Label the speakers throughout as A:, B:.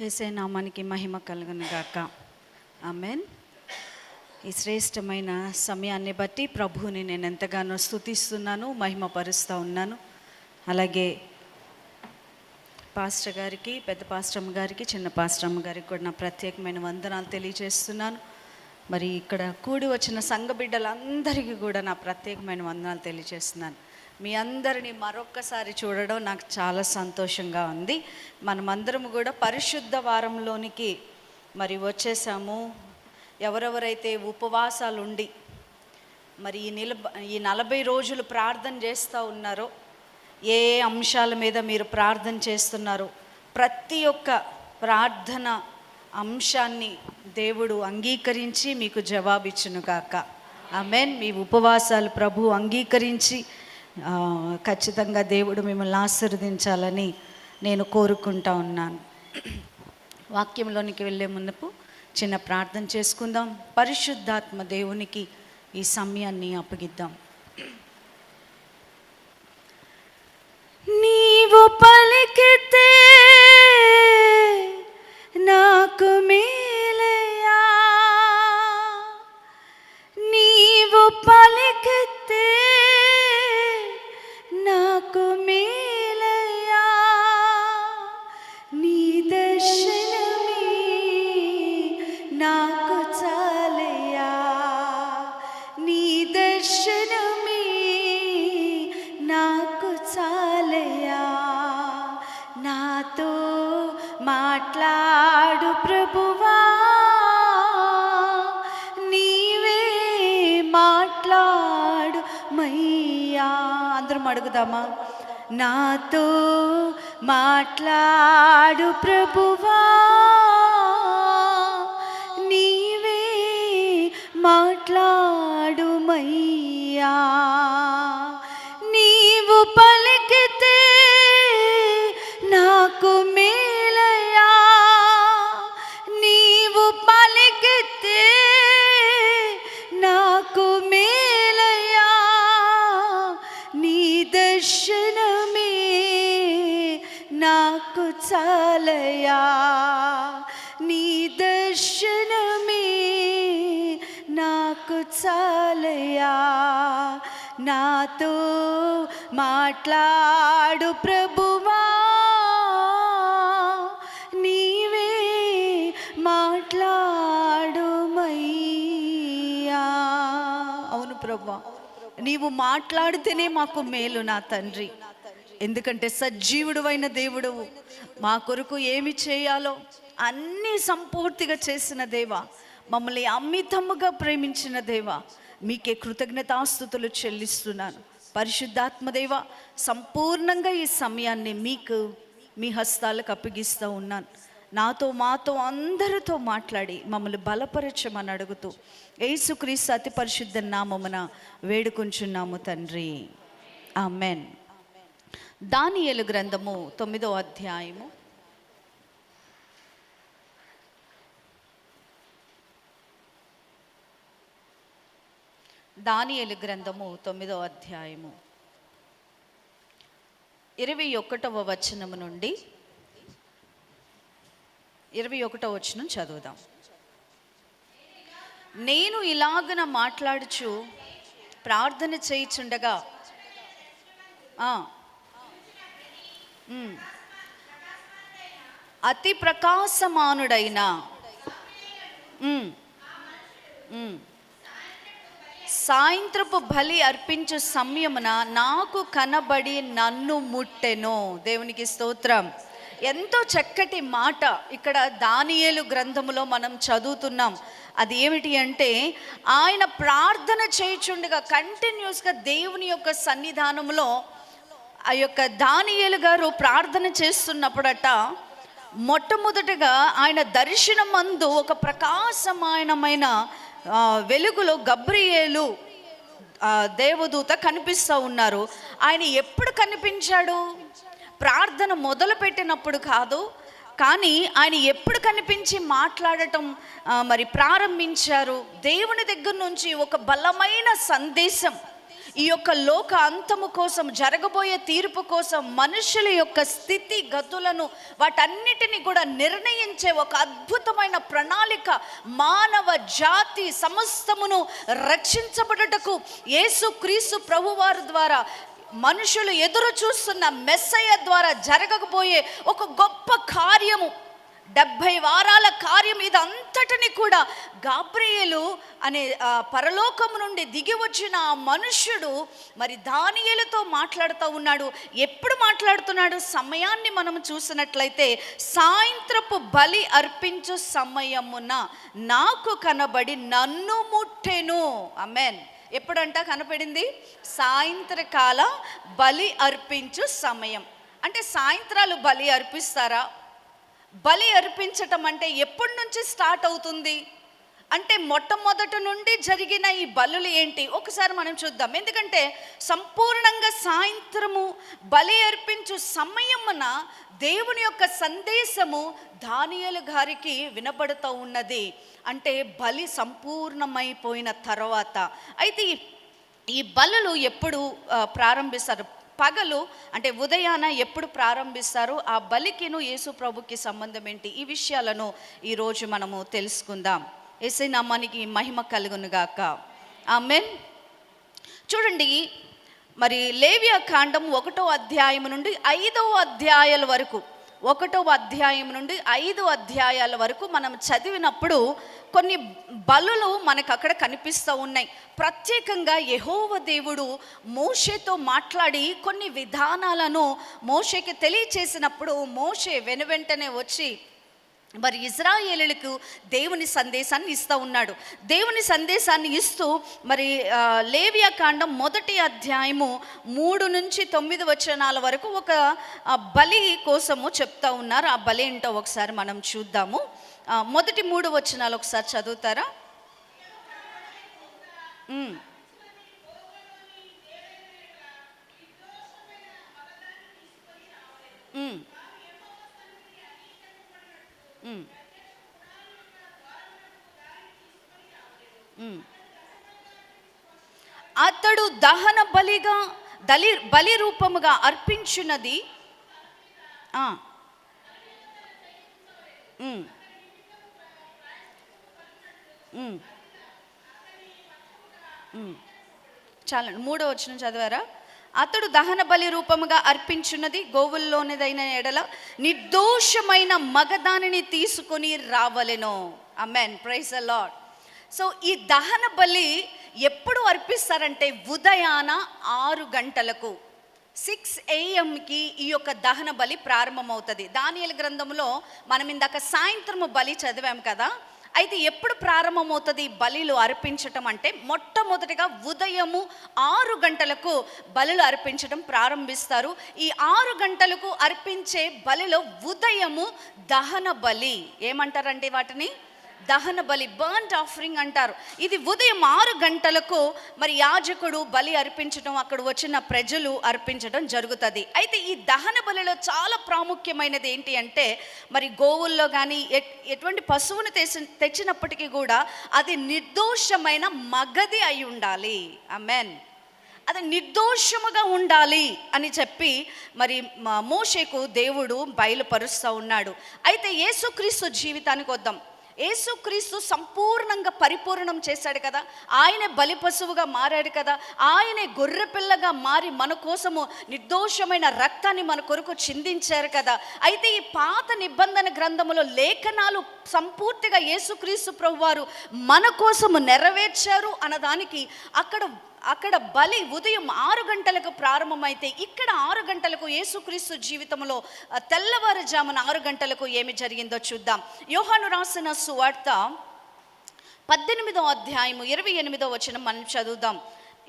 A: యేసే నామానికి మహిమ కలుగును గాక. ఆమేన్. ఈ శ్రేష్టమైన సమయాన్ని బట్టి ప్రభువుని నేను ఎంతగానో స్తుతిస్తున్నాను, మహిమపరుస్తూ ఉన్నాను. అలాగే పాస్టర్ గారికి, పెద్ద పాస్టమ్మ గారికి, చిన్న పాస్టమ్మ గారికి కూడా నా ప్రత్యేకమైన వందనాలు తెలియజేస్తున్నాను. మరి ఇక్కడ కూడి వచ్చిన సంఘ బిడ్డలందరికీ కూడా నా ప్రత్యేకమైన వందనాలు తెలియజేస్తున్నాను. మీ అందరినీ మరొక్కసారి చూడడం నాకు చాలా సంతోషంగా ఉంది. మనమందరం కూడా పరిశుద్ధ వారంలోనికి మరి వచ్చేసాము. ఎవరెవరైతే ఉపవాసాలు ఉండి మరి ఈ 40 రోజులు ప్రార్థన చేస్తూ ఉన్నారో, ఏ అంశాల మీద మీరు ప్రార్థన చేస్తున్నారో ప్రతి ఒక్క ప్రార్థన అంశాన్ని దేవుడు అంగీకరించి మీకు జవాబిచ్చును గాక. ఆమేన్. మీ ఉపవాసాలు ప్రభు అంగీకరించి ఖచ్చితంగా దేవుడు మిమ్మల్ని ఆశీర్వదించాలని నేను కోరుకుంటా ఉన్నాను. వాక్యంలోనికి వెళ్ళే మునుపు చిన్న ప్రార్థన చేసుకుందాం. పరిశుద్ధాత్మ దేవునికి ఈ సమయాన్ని అప్పగిద్దాం. నీవు పలికితే నాకు మేలయా, నీవు పలికితే నాకు మేలయా, నీ దర్శనమే నాకు చాలయా, నీ దర్శనమే నాకు చాలయా. నాతో మాట్లాడు ప్రభువా, నీవే మాట్లాడు మయ్యా. అందరం అడుగుదామా? నాతో మాట్లాడు ప్రభువా, నీవే మాట్లాడు మయ్యా. నీవు పలికితే నాకు మేలయా, నీవు పలికితే నాకు మేలయా, నీ దర్శనమే నాకు చాలయా, నీ దర్శనమే నాకు చాలయా. నాతో మాట్లాడు ప్రభువా, నీవే మాట్లాడు మయ్యా. అవును ప్రభువా, నీవు మాట్లాడితేనే మాకు మేలు నా తండ్రి. ఎందుకంటే సజీవుడువైన దేవుడవు, మా కొరకు ఏమి చేయాలో అన్నీ సంపూర్తిగా చేసిన దేవా, మమ్మల్ని అమితముగా ప్రేమించిన దేవా, మీకే కృతజ్ఞతాస్తుతులు చెల్లిస్తున్నాను. పరిశుద్ధాత్మదేవ, సంపూర్ణంగా ఈ సమయాన్ని మీకు మీ హస్తాలకు అప్పగిస్తూ ఉన్నాను. నాతో మాతో అందరితో మాట్లాడి మమ్మల్ని బలపరచమని అడుగుతూ యేసుక్రీస్తు అతి పరిశుద్ధ నామమున వేడుకుంటున్నాము తండ్రి. ఆమెన్. దానియేలు గ్రంథము 9వ అధ్యాయము దానియేలు గ్రంథము 9వ అధ్యాయము 21వ వచనము నుండి 21వ వచనం చదువుదాం. నేను ఇలాగున మాట్లాడుచు ప్రార్థన చేయుచుండగా అతి ప్రకాశమానుడైన సాయంత్రపు బలి అర్పించు సమయమున నాకు కనబడి నన్ను ముట్టెను. దేవునికి స్తోత్రం. ఎంతో చక్కటి మాట ఇక్కడ దానియేలు గ్రంథములో మనం చదువుతున్నాం. అది ఏమిటి అంటే, ఆయన ప్రార్థన చేయుచుండగా కంటిన్యూస్గా దేవుని యొక్క సన్నిధానంలో ఆ యొక్క దానియేలు గారు ప్రార్థన చేస్తున్నప్పుడట, మొట్టమొదటిగా ఆయన దర్శనమందు ఒక ప్రకాశమానమైన వెలుగులో గబ్రియేలు దేవదూత కనిపిస్తూ ఉన్నారు. ఆయన ఎప్పుడు కనిపించాడు? ప్రార్థన మొదలు పెట్టినప్పుడు కాదు, కానీ ఆయన ఎప్పుడు కనిపించి మాట్లాడటం మరి ప్రారంభించారు? దేవుని దగ్గర నుంచి ఒక బలమైన సందేశం ఈ యొక్క లోక అంతము కోసం, జరగబోయే తీర్పు కోసం, మనుషుల యొక్క స్థితి గతులను వాటన్నిటిని కూడా నిర్ణయించే ఒక అద్భుతమైన ప్రణాళిక, మానవ జాతి సమస్తమును రక్షించబడుటకు యేసుక్రీస్తు ప్రభువారి ద్వారా, మనుషులు ఎదురు చూస్తున్న మెస్సయ్య ద్వారా జరగకపోయే ఒక గొప్ప కార్యము, 70 వారాల కార్యం, ఇదంతటిని కూడా గాబ్రియేలు అనే పరలోకము నుండి దిగి వచ్చిన ఆ మనుష్యుడు మరి దానియేలుతో మాట్లాడుతూ ఉన్నాడు. ఎప్పుడు మాట్లాడుతున్నాడు? సమయాన్ని మనం చూసినట్లయితే, సాయంత్రపు బలి అర్పించు సమయమున నాకు కనబడి నన్ను ముట్టెను. ఆమేన్. ఎప్పుడంట కనపడింది? సాయంత్రకాల బలి అర్పించు సమయం. అంటే సాయంత్రాలు బలి అర్పిస్తారా? బలి అర్పించటం అంటే ఎప్పటి నుంచి స్టార్ట్ అవుతుంది అంటే, మొట్టమొదటి నుండి జరిగిన ఈ బలులు ఏంటి ఒకసారి మనం చూద్దాం. ఎందుకంటే సంపూర్ణంగా సాయంత్రము బలి అర్పించు సమయమున దేవుని యొక్క సందేశము దానియేలు గారికి వినబడుతూ ఉన్నది. అంటే బలి సంపూర్ణమైపోయిన తర్వాత. అయితే ఈ బలులు ఎప్పుడు ప్రారంభిస్తారు? పగలు అంటే ఉదయాన ఎప్పుడు ప్రారంభిస్తారు? ఆ బలికిను యేసు ప్రభుకి సంబంధం ఏంటి? ఈ విషయాలను ఈరోజు మనము తెలుసుకుందాం. యేసయ్య నామానికి మహిమ కలుగును గాక. ఆమేన్. చూడండి, మరి లేవియా కాండం 1వ అధ్యాయం నుండి 5వ అధ్యాయాల వరకు, 1వ అధ్యాయం నుండి 5 అధ్యాయాల వరకు మనం చదివినప్పుడు కొన్ని బలులు మనకు అక్కడ కనిపిస్తూ ఉన్నాయి. ప్రత్యేకంగా యెహోవా దేవుడు మోషేతో మాట్లాడి కొన్ని విధానాలను మోషేకి తెలియచేసినప్పుడు, మోషే వెనువెంటనే వచ్చి మరి ఇశ్రాయేలులకు దేవుని సందేశాన్ని ఇస్తూ ఉన్నాడు. దేవుని సందేశాన్ని ఇస్తూ మరి లేవియా కాండం 1వ అధ్యాయము 3 నుంచి 9 వచనాల వరకు ఒక బలి కోసము చెప్తా ఉన్నారు. ఆ బలి ఏంటో ఒకసారి మనం చూద్దాము. మొదటి 3 వచనాలు ఒకసారి చదువుతారా? అతడు దహన బలిగా బలి రూపముగా అర్పించున్నది చాలండి. 3వ వచనం చదివారా? అతడు దహన బలి రూపముగా అర్పించున్నది గోవుల్లోనిదైన ఎడల నిర్దోషమైన మగదానిని తీసుకొని రావలెను. Amen. Praise the Lord. So ఈ దహన బలి ఎప్పుడు అర్పిస్తారంటే ఉదయాన 6 గంటలకు 6 AM ఈ యొక్క దహన బలి ప్రారంభమవుతుంది. దానియేలు గ్రంథంలో మనం ఇందాక సాయంత్రము బలి చదివాం కదా. అయితే ఎప్పుడు ప్రారంభమవుతుంది బలిలు అర్పించటం అంటే, మొట్టమొదటిగా ఉదయము 6 గంటలకు బలులు అర్పించడం ప్రారంభిస్తారు. ఈ 6 గంటలకు అర్పించే బలిలో ఉదయము దహన బలి ఏమంటారండి? వాటిని దహన బలి, బర్న్ట్ ఆఫరింగ్ అంటారు. ఇది ఉదయం 6 గంటలకు మరి యాజకుడు బలి అర్పించడం, అక్కడ వచ్చిన ప్రజలు అర్పించడం జరుగుతుంది. అయితే ఈ దహన బలిలో చాలా ప్రాముఖ్యమైనది ఏంటి అంటే, మరి గోవుల్లో కానీ ఎటువంటి పశువును తెచ్చినప్పటికీ కూడా అది నిర్దోషమైన మగది అయి ఉండాలి. ఆమేన్. అది నిర్దోషముగా ఉండాలి అని చెప్పి మరి మోషేకు దేవుడు బయలుపరుస్తూ ఉన్నాడు. అయితే యేసుక్రీస్తు జీవితానికి వద్దాం. యేసుక్రీస్తు సంపూర్ణంగా పరిపూర్ణం చేశాడు కదా. ఆయనే బలి పశువుగా మారాడు కదా. ఆయనే గొర్రె పిల్లగా మారి మన కోసము నిర్దోషమైన రక్తాన్ని మన కొరకు చిందించారు కదా. అయితే ఈ పాత నిబంధన గ్రంథములో లేఖనాలు సంపూర్తిగా యేసుక్రీస్తు ప్రభువారు మన కోసము నెరవేర్చారు అన్నదానికి అక్కడ బలి ఉదయం 6 గంటలకు ప్రారంభమైతే, ఇక్కడ 6 గంటలకు యేసుక్రీస్తు జీవితంలో తెల్లవారుజామున 6 గంటలకు ఏమి జరిగిందో చూద్దాం. యోహాను రాసిన సువార్త 18వ అధ్యాయము 28వ వచనం మనం చదువుదాం.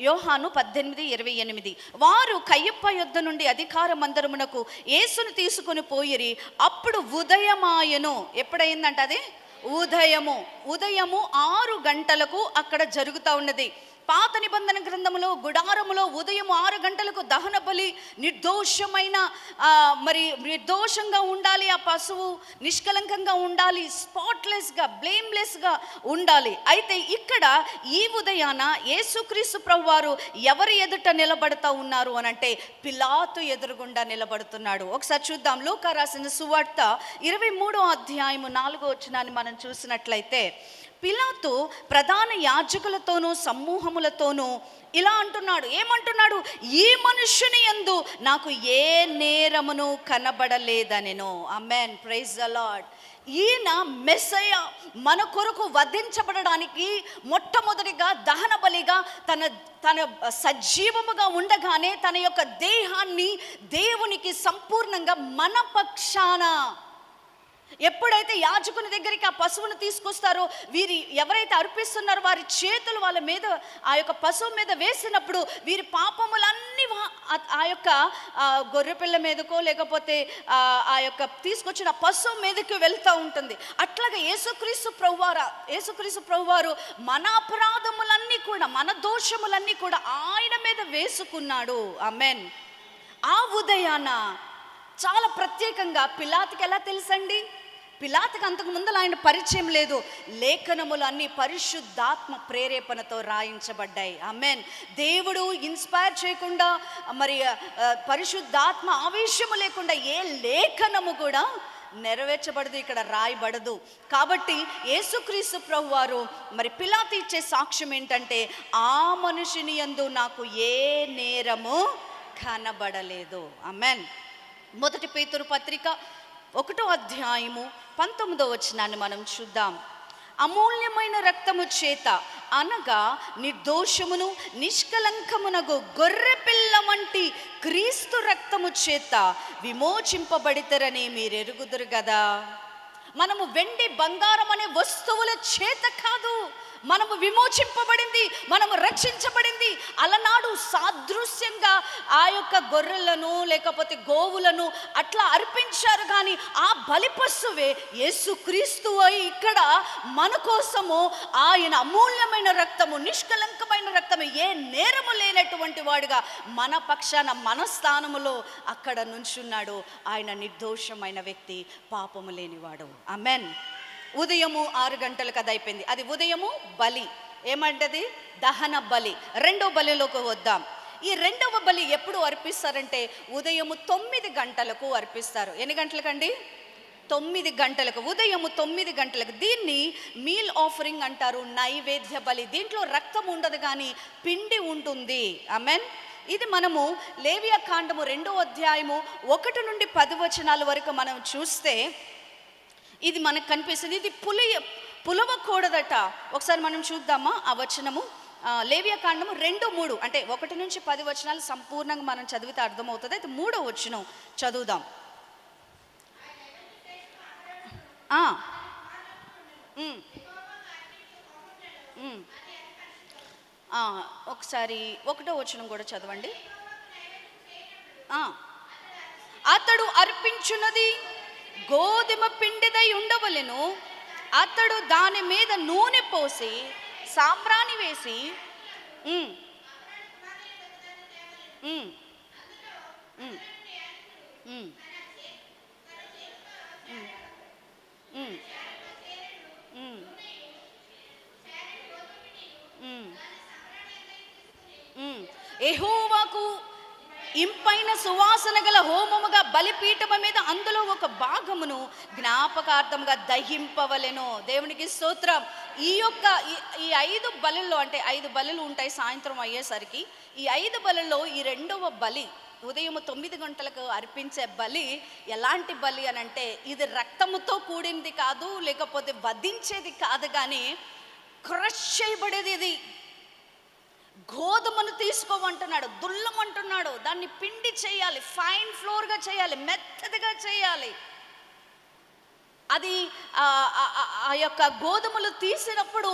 A: యోహాను 18:28. వారు కయ్యప్ప యొద్ద నుండి అధికార మందిరమునకు యేసును తీసుకుని పోయిరి. అప్పుడు ఉదయమాయను. ఎప్పుడైందంట అది? ఉదయము 6 గంటలకు అక్కడ జరుగుతూ ఉన్నది. పాత నిబంధన గ్రంథములో గుడారములో ఉదయం 6 గంటలకు దహన బలి, నిర్దోషమైన మరి నిర్దోషంగా ఉండాలి, ఆ పశువు నిష్కలంకంగా ఉండాలి, స్పాట్లెస్గా బ్లేమ్లెస్గా ఉండాలి. అయితే ఇక్కడ ఈ ఉదయాన యేసుక్రీస్తు ప్రభువారు ఎవరి ఎదుట నిలబడతా ఉన్నారు అనంటే పిలాతు ఎదురుగుండా నిలబడుతున్నాడు. ఒకసారి చూద్దాం. లూకా రాసిన సువార్త 23వ అధ్యాయము 4వ వచనాన్ని మనం చూసినట్లయితే, పిలాతు ప్రధాన యాజకులతోనూ సమూహములతోనూ ఇలా అంటున్నాడు. ఏమంటున్నాడు? ఈ మనుష్యుని యందు నాకు ఏ నేరమును కనబడలేదనెను. ఆమేన్, ప్రైజ్ ద లార్డ్. ఈయన మెస్సయ్య మన కొరకు వధించబడడానికి మొట్టమొదటిగా దహన బలిగా తన సజీవముగా ఉండగానే తన యొక్క దేహాన్ని దేవునికి సంపూర్ణంగా మన పక్షాన, ఎప్పుడైతే యాజకుని దగ్గరికి ఆ పశువును తీసుకొస్తారో, వీరి ఎవరైతే అర్పిస్తున్నారో వారి చేతులు వాళ్ళ మీద ఆ యొక్క పశువు మీద వేసినప్పుడు వీరి పాపములన్నీ ఆ యొక్క గొర్రెపిల్ల మీదకో లేకపోతే ఆ యొక్క తీసుకొచ్చిన పశువు మీదకి వెళ్తూ ఉంటుంది. అట్లాగే యేసుక్రీస్తు ప్రభువారు మన అపరాధములన్నీ కూడా, మన దోషములన్నీ కూడా ఆయన మీద వేసుకున్నాడు. ఆమేన్. ఆ ఉదయాన చాలా ప్రత్యేకంగా పిలాతుకి ఎలా తెలుసండి? పిలాతుకి అంతకు ముందు ఆయన పరిచయం లేదు. లేఖనములు అన్ని పరిశుద్ధాత్మ ప్రేరేపణతో రాయించబడ్డాయి. ఆమేన్. దేవుడు ఇన్స్పైర్ చేయకుండా, మరి పరిశుద్ధాత్మ ఆవేశము లేకుండా ఏ లేఖనము కూడా నెరవేర్చబడదు, ఇక్కడ రాయబడదు. కాబట్టి యేసుక్రీస్తు ప్రభువారు మరి పిలాతు ఇచ్చే సాక్ష్యం ఏంటంటే, ఆ మనుషుని యందు నాకు ఏ నేరము కనబడలేదు. ఆమేన్. మొదటి పేతురు పత్రిక 1వ అధ్యాయము 19వ వచనాన్ని మనం చూద్దాం. అమూల్యమైన రక్తము చేత అనగా నిర్దోషమును నిష్కలంకమునగు గొర్రె పిల్ల వంటి క్రీస్తు రక్తము చేత విమోచింపబడితరని మీరు ఎరుగుదురు కదా. మనము వెండి బంగారం అనే వస్తువుల చేత కాదు మనము విమోచింపబడింది, మనము రక్షించబడింది. అలనాడు సాదృశ్యంగా ఆ యొక్క గొర్రెలను లేకపోతే గోవులను అట్లా అర్పించారు, కానీ ఆ బలి పశువే యేసుక్రీస్తు అయి ఇక్కడ మన కోసము ఆయన అమూల్యమైన రక్తము, నిష్కలంకమైన రక్తము, ఏ నేరము లేనటువంటి వాడుగా మన పక్షాన మన స్థానములో అక్కడ నుంచున్నాడు. ఆయన నిర్దోషమైన వ్యక్తి, పాపము లేనివాడు. ఆమేన్. ఉదయము 6 గంటలకు అది అయిపోయింది. అది ఉదయము బలి, ఏమంటది? దహన బలి. రెండో బలిలోకి వద్దాం. ఈ రెండవ బలి ఎప్పుడు అర్పిస్తారంటే ఉదయము 9 గంటలకు అర్పిస్తారు. ఎన్ని గంటలకండి? 9 గంటలకు. ఉదయము 9 గంటలకు. దీన్ని మీల్ ఆఫరింగ్ అంటారు, నైవేద్య బలి. దీంట్లో రక్తం ఉండదు కానీ పిండి ఉంటుంది. ఆమేన్. ఇది మనము లేవియా కాండము 2వ అధ్యాయము 1 నుండి 10 వచనాల వరకు మనం చూస్తే ఇది మనకు కనిపిస్తుంది. ఇది పులవకూడదట. ఒకసారి మనం చూద్దామా ఆ వచనము? లేవియా కాండము 2:3, అంటే 1 నుంచి 10 వచనాలు సంపూర్ణంగా మనం చదివితే అర్థమవుతుంది. అయితే 3వ వచనం చదువుదాం. ఒకసారి 1వ వచనం కూడా చదవండి. అతడు అర్పించున్నది గోధుమ పిండిదై ఉండవలెను. అతడు దాని మీద నూనె పోసి సాంబ్రాణి వేసి యెహోవాకు ఇంపైన సువాసన గల హోమముగా బలిపీఠము మీద అందులో ఒక భాగమును జ్ఞాపకార్థముగా దహింపవలెను. దేవునికి స్తోత్రం. ఈ 5 బలుల్లో, అంటే 5 బలులు ఉంటాయి సాయంత్రం అయ్యేసరికి. ఈ 5 బలుల్లో ఈ రెండవ బలి ఉదయం 9 గంటలకు అర్పించే బలి ఎలాంటి బలి అని అంటే, ఇది రక్తముతో కూడింది కాదు, లేకపోతే వధించేది కాదు, కానీ క్రష్ చేయబడేది. ఇది గోధుమను తీసుకోమంటున్నాడు, దుల్లమంటున్నాడు, దాన్ని పిండి చేయాలి, ఫైన్ ఫ్లోర్గా చేయాలి, మెత్తదిగా చేయాలి. అది ఆ యొక్క గోధుమలు తీసినప్పుడు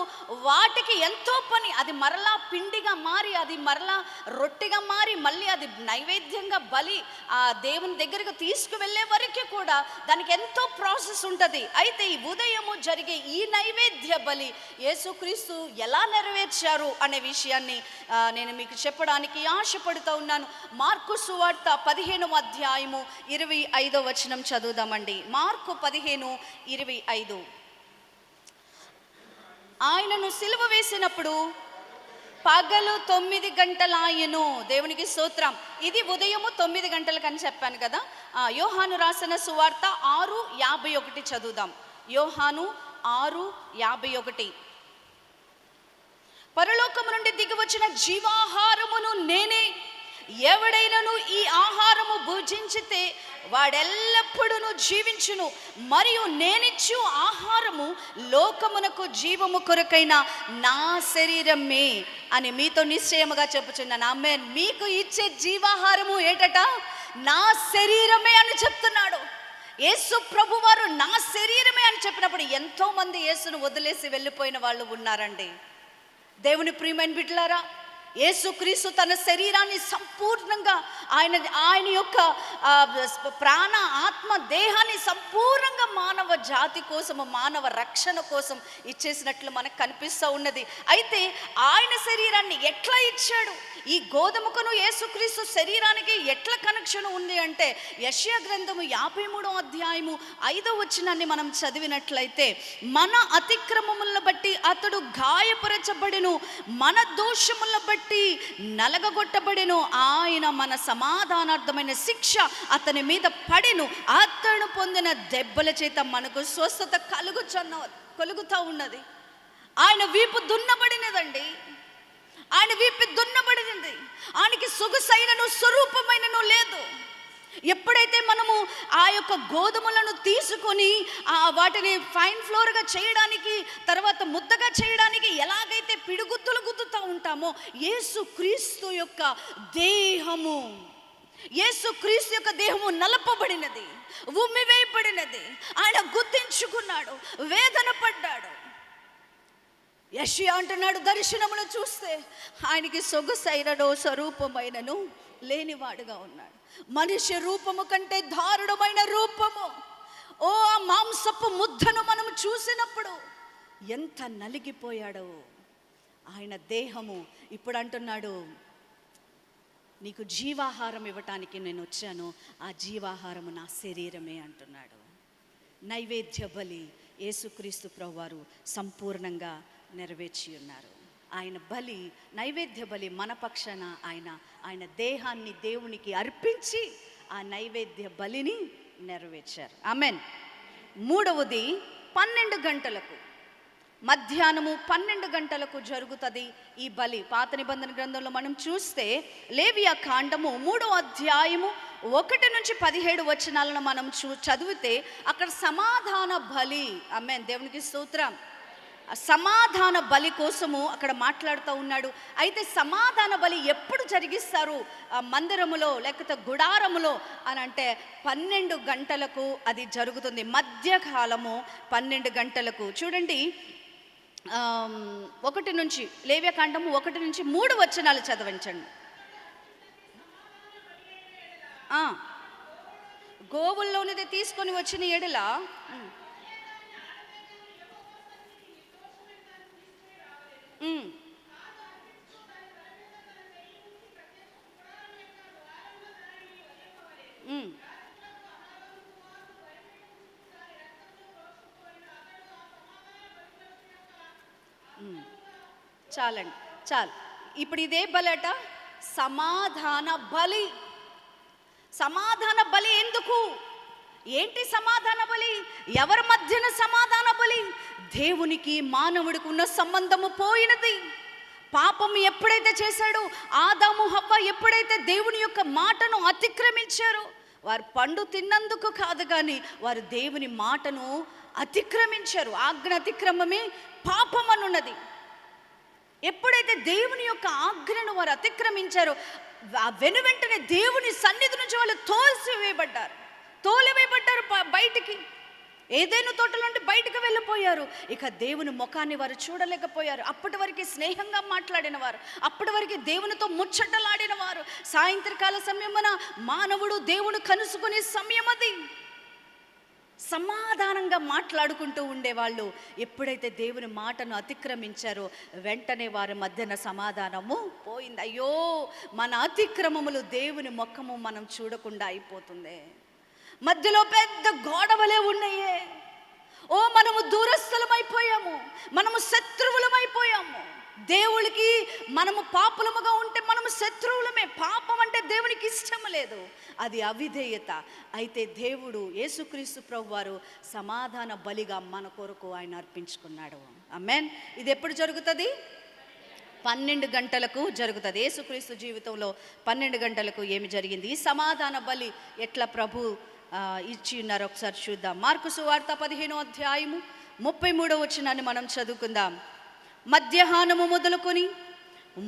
A: వాటికి ఎంతో పని. అది మరలా పిండిగా మారి, అది మరలా రొట్టెగా మారి, మళ్ళీ అది నైవేద్యంగా బలి ఆ దేవుని దగ్గరకు తీసుకువెళ్ళే వరకు కూడా దానికి ఎంతో ప్రాసెస్ ఉంటుంది. అయితే ఈ ఉదయము జరిగే ఈ నైవేద్య బలి యేసుక్రీస్తు ఎలా నెరవేర్చారు అనే విషయాన్ని నేను మీకు చెప్పడానికి ఆశపడుతూ ఉన్నాను. మార్కు సువార్త 15వ అధ్యాయము 25వ వచనం చదువుదామండి. మార్కు 15:25. ఆయనను సిలువ వేసినప్పుడు పగలు 9 గంటలాయెను. దేవునికి స్తోత్రం. ఇది ఉదయము 9 గంటలకు అని చెప్పాను కదా. యోహాను రాసిన సువార్త 6:51 చదువుదాం. యోహాను 6:51. పరలోకము నుండి దిగి వచ్చిన జీవాహారమును నేనే, ఎవడైనను ఈ ఆహారము భుజించితే వాడెల్లప్పుడూ జీవించును, మరియు నేనిచ్చు ఆహారము లోకమునకు జీవము కొరకైన నా శరీరమే అని మీతో నిశ్చయముగా చెప్పుచున్నాను. ఆమేన్. మీకు ఇచ్చే జీవాహారము ఏటట? నా శరీరమే అని చెప్తున్నాడు. యేసు ప్రభు వారు నా శరీరమే అని చెప్పినప్పుడు ఎంతో మంది యేసును వదిలేసి వెళ్ళిపోయిన వాళ్ళు ఉన్నారండి. దేవుని ప్రియమైన బిడ్డలారా, యేసుక్రీస్తు తన శరీరాన్ని సంపూర్ణంగా ఆయన యొక్క ప్రాణ ఆత్మ దేహాన్ని సంపూర్ణంగా మానవ జాతి కోసము, మానవ రక్షణ కోసం ఇచ్చేసినట్లు మనకు కనిపిస్తూ ఉన్నది. అయితే ఆయన శరీరాన్ని ఎట్లా ఇచ్చాడు? ఈ గోధుమకును యేసుక్రీస్తు శరీరానికి ఎట్లా కనెక్షన్ ఉంది అంటే, యెషయా గ్రంథము 53వ అధ్యాయము 5వ వచనాన్ని మనం చదివినట్లయితే, మన అతిక్రమములను బట్టి అతడు గాయపరచబడెను, మన దోషములను బట్టి నలగగొట్టబడెను, ఆయన మన సమాధానార్థమైన శిక్ష అతని మీద పడెను, అతడు పొందిన దెబ్బల చేత మనకు స్వస్థత కలుగుతూ ఉన్నది. ఆయన వీపు దున్నబడినదండి. ఆయన వీపు దున్నబడినది. ఆయనకి సొగసైనను స్వరూపమైనను లేదు. ఎప్పుడైతే మనము ఆ యొక్క గోధుమలను తీసుకొని వాటిని ఫైన్ ఫ్లోర్గా చేయడానికి, తర్వాత ముద్దగా చేయడానికి ఎలాగైతే పిడుగుద్దులు గుద్దుతూ ఉంటామో, యేసుక్రీస్తు యొక్క దేహము, యేసుక్రీస్తు యొక్క దేహము నలపబడినది, ఉమ్మివేయబడినది. ఆయన గుర్తించుకున్నాడు, వేదన పడ్డాడు. యెషయా అంటున్నాడు, దర్శనమును చూస్తే ఆయనకి సొగసైనను స్వరూపమైనను లేనివాడుగా ఉన్నాడు. మనిషి రూపము కంటే దారుణమైన రూపము. ఆ మాంసపు ముద్దను మనం చూసినప్పుడు ఎంత నలిగిపోయాడో ఆయన దేహము. ఇప్పుడు అంటున్నాడు, నీకు జీవాహారం ఇవ్వటానికి నేను వచ్చాను, ఆ జీవాహారము నా శరీరమే అంటున్నాడు. నైవేద్య బలి యేసుక్రీస్తు ప్రభువారు సంపూర్ణంగా నెరవేర్చి ఉన్నారు. ఆయన బలి, నైవేద్య బలి మన పక్షాన ఆయన దేహాన్ని దేవునికి అర్పించి ఆ నైవేద్య బలిని నెరవేర్చారు. ఆమెన్. మూడవది 12 గంటలకు, మధ్యాహ్నము 12 గంటలకు జరుగుతుంది ఈ బలి. పాత నిబంధన గ్రంథంలో మనం చూస్తే లేవియా కాండము 3వ అధ్యాయము 1 నుంచి 17 వచనాలను మనం చదివితే అక్కడ సమాధాన బలి, ఆమేన్, దేవునికి స్తోత్రం, సమాధాన బలి కోసము అక్కడ మాట్లాడుతూ ఉన్నాడు. అయితే సమాధాన బలి ఎప్పుడు జరిగిస్తారు మందిరములో లేకపోతే గుడారములో అని అంటే 12 గంటలకు అది జరుగుతుంది. మధ్యకాలము 12 గంటలకు. చూడండి, 1 నుంచి, లేవ్యకాండము 1 నుంచి 3 వచనాలు చదవించండి. గోవుల్లోనిది తీసుకొని వచ్చిన ఎడల చాలండి, చాలు. ఇప్పుడు ఇదే బలట సమాధాన బలి. సమాధాన బలి ఎందుకు? ఏంటి సమాధాన బలి? ఎవరి మధ్యన సమాధాన బలి? దేవునికి మానవుడికి ఉన్న సంబంధము పోయినది. పాపం ఎప్పుడైతే చేశాడో, ఆదాము హవ్వ ఎప్పుడైతే దేవుని యొక్క మాటను అతిక్రమించారో, వారు పండు తిన్నందుకు కాదు కానీ వారు దేవుని మాటను అతిక్రమించారు. ఆజ్ఞ అతిక్రమమే పాపం అనున్నది. ఎప్పుడైతే దేవుని యొక్క ఆజ్ఞను వారు అతిక్రమించారో, వెనువెంటనే దేవుని సన్నిధి నుంచి వాళ్ళు తోలివేయబడ్డారు బయటికి. ఏదైనా తోటలో నుండి బయటకు వెళ్ళిపోయారు. ఇక దేవుని ముఖాన్ని వారు చూడలేకపోయారు. అప్పటి వరకు స్నేహంగా మాట్లాడిన వారు, అప్పటి వరకు దేవునితో ముచ్చటలాడిన వారు, సాయంత్రకాల సమయమున మానవుడు దేవుడు కలుసుకునే సమయం అది, సమాధానంగా మాట్లాడుకుంటూ ఉండేవాళ్ళు. ఎప్పుడైతే దేవుని మాటను అతిక్రమించారో వెంటనే వారి మధ్యన సమాధానము పోయింది. అయ్యో, మన అతిక్రమములు దేవుని ముఖము మనం చూడకుండా అయిపోతుంది. మధ్యలో పెద్ద గోడవలే ఉన్నాయే. ఓ, మనము దూరస్థులమైపోయాము, మనము శత్రువులమైపోయాము. దేవుడికి మనము పాపులముగా ఉంటే మనము శత్రువులమే. పాపం అంటే దేవునికి ఇష్టం లేదు, అది అవిధేయత. అయితే దేవుడు యేసుక్రీస్తు ప్రభువారు సమాధాన బలిగా మన కొరకు ఆయన అర్పించుకున్నాడు. ఆమేన్. ఇది ఎప్పుడు జరుగుతుంది? 12 గంటలకు జరుగుతుంది. యేసుక్రీస్తు జీవితంలో 12 గంటలకు ఏమి జరిగింది? ఈ సమాధాన బలి ఎట్లా ప్రభు ఇచ్చి ఉన్నారు ఒకసారి చూద్దాం. మార్కు సువార్త 15వ అధ్యాయము 33వ వచనాన్ని మనం చదువుకుందాం. మధ్యాహ్నము మొదలుకొని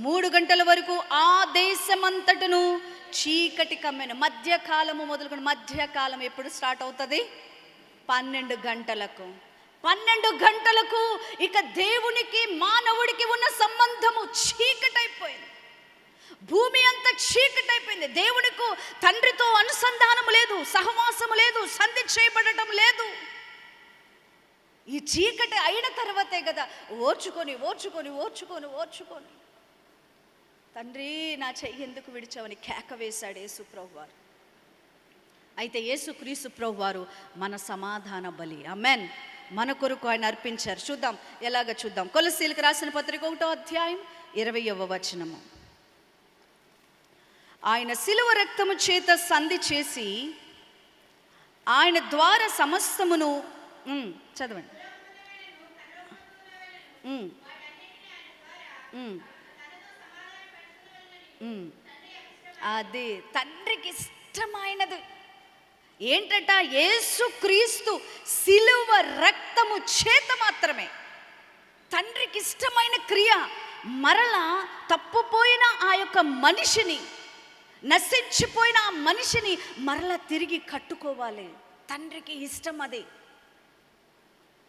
A: 3 గంటల వరకు ఆ దేశమంతటను చీకటి కమ్మెను. మధ్యకాలము మొదలుకొని, మధ్యకాలం ఎప్పుడు స్టార్ట్ అవుతుంది? 12 గంటలకు. 12 గంటలకు ఇక దేవునికి మానవుడికి ఉన్న సంబంధము చీకటైపోయింది. భూమి అంతా చీకటైపోయింది. దేవునికి తండ్రితో అనుసంధానము లేదు, సహవాసము లేదు, సంధి చేయబడటం లేదు. ఈ చీకటి అయిన తర్వాతే కదా ఓర్చుకొని ఓర్చుకొని ఓర్చుకొని ఓర్చుకొని తండ్రి నా చెయ్యి ఎందుకు విడిచావని కేక వేశాడు యేసు ప్రభువారు. అయితే యేసుక్రీస్తు ప్రభువారు మన సమాధాన బలి. ఆమేన్. మన కొరకు ఆయన అర్పించారు. చూద్దాం, ఎలాగ చూద్దాం. కొలస్సీలకు రాసిన పత్రిక 1వ అధ్యాయం 20వ వచనము. ఆయన శిలువ రక్తము చేత సంధి చేసి ఆయన ద్వారా సమస్తమును చదవండి. అది తండ్రికి ఇష్టమైనది ఏంటట? యేసుక్రీస్తు శిలువ రక్తము చేత మాత్రమే తండ్రికి ఇష్టమైన క్రియ. మరలా తప్పుపోయిన ఆ యొక్క మనిషిని, నశించిపోయిన ఆ మనిషిని మరలా తిరిగి కట్టుకోవాలి. తండ్రికి ఇష్టం అది.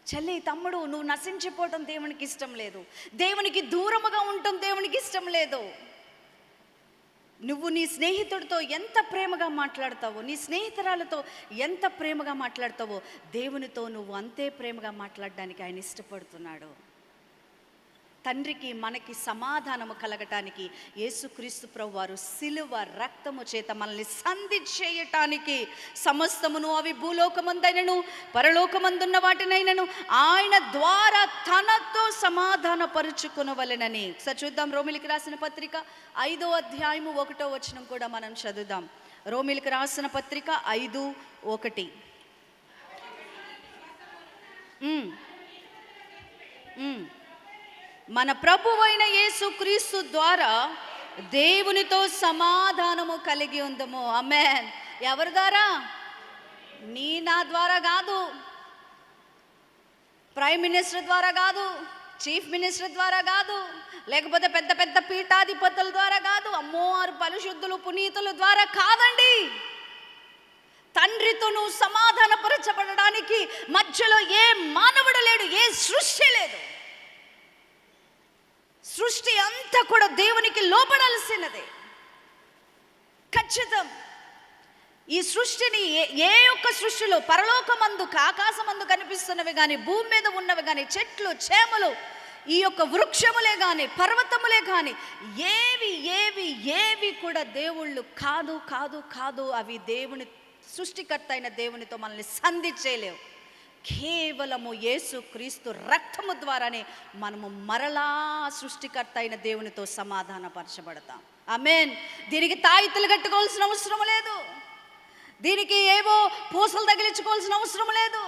A: చెల్లి, తమ్ముడు, నువ్వు నశించిపోవటం దేవునికి ఇష్టం లేదు. దేవునికి దూరముగా ఉండటం దేవునికి ఇష్టం లేదు. నువ్వు నీ స్నేహితుడితో ఎంత ప్రేమగా మాట్లాడతావో, నీ స్నేహితురాలతో ఎంత ప్రేమగా మాట్లాడతావో, దేవునితో నువ్వు అంతే ప్రేమగా మాట్లాడడానికి ఆయన ఇష్టపడుతున్నాడు. తండ్రికి మనకి సమాధానము కలగటానికి యేసుక్రీస్తు ప్రభువారు శిలువ రక్తము చేత మనల్ని సంధి చేయటానికి సమస్తమును, అవి భూలోకమందైనను పరలోకమందున్న వాటినైనను ఆయన ద్వారా తనతో సమాధాన పరుచుకొనవలెనని. ఒకసారి చూద్దాం. రోమిలికి రాసిన పత్రిక 5వ అధ్యాయము 1వ వచనం కూడా మనం చదువుదాం. రోమిలికి రాసిన పత్రిక 5:1. మన ప్రభువైన యేసుక్రీస్తు ద్వారా దేవునితో సమాధానము కలిగి ఉందము. ఆమేన్. ఎవరి ద్వారా? నీ నా ద్వారా కాదు, ప్రైమ్ మినిస్టర్ ద్వారా కాదు, చీఫ్ మినిస్టర్ ద్వారా కాదు, లేకపోతే పెద్ద పెద్ద పీఠాధిపతుల ద్వారా కాదు, అమ్మోరు పరిశుద్ధులు పునీతుల ద్వారా కాదండి. తండ్రితో నువ్వు సమాధానపరచబడడానికి మధ్యలో ఏ మానవుడు లేడు, ఏ సృష్టి లేదు. సృష్టి అంతా కూడా దేవునికి లోబడాల్సినదే. ఖచ్చితం. ఈ సృష్టిని ఏ ఒక్క సృష్టిలో పరలోకమందు ఆకాశమందు కనిపిస్తున్నవి కానీ, భూమి మీద ఉన్నవి కానీ, చెట్లు చేమలు, ఈ యొక్క వృక్షములే కానీ, పర్వతములే కానీ, ఏవి ఏవి ఏవి కూడా దేవుళ్ళు కాదు కాదు కాదు. అవి దేవుని సృష్టికర్త అయిన దేవునితో మనల్ని సంధి చేయలేవు. కేవలము యేసుక్రీస్తు రక్తము ద్వారానే మనము మరలా సృష్టికర్త అయిన దేవునితో సమాధానపరచబడతాం. ఆమేన్. దీనికి తాయితులు కట్టుకోవాల్సిన అవసరం లేదు, దీనికి ఏవో పూసలు తగిలించుకోవాల్సిన అవసరం లేదు.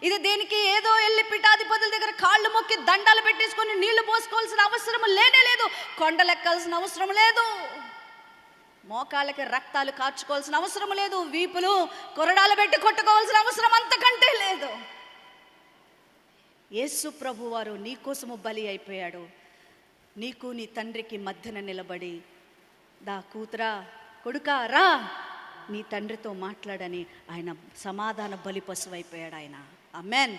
A: ఇది దీనికి ఏదో వెళ్ళి పీఠాధిపతుల దగ్గర కాళ్ళు మొక్కి దండాలు పెట్టేసుకొని నీళ్లు పోసుకోవాల్సిన అవసరం లేనే లేదు. కొండలెక్కాల్సిన అవసరం లేదు, మోకాళ్ళకి రక్తాలు కార్చుకోవాల్సిన అవసరం లేదు, వీపులు కొరడాలు పెట్టి కొట్టుకోవాల్సిన అవసరం అంతకంటే లేదు. యేసు ప్రభువారు నీ కోసము బలి అయిపోయాడు. నీకు నీ తండ్రికి మధ్యన నిలబడి, దా కూతురా, కొడుకా రా, నీ తండ్రితో మాట్లాడని ఆయన సమాధాన బలి పశువైపోయాడు ఆయన. ఆమేన్.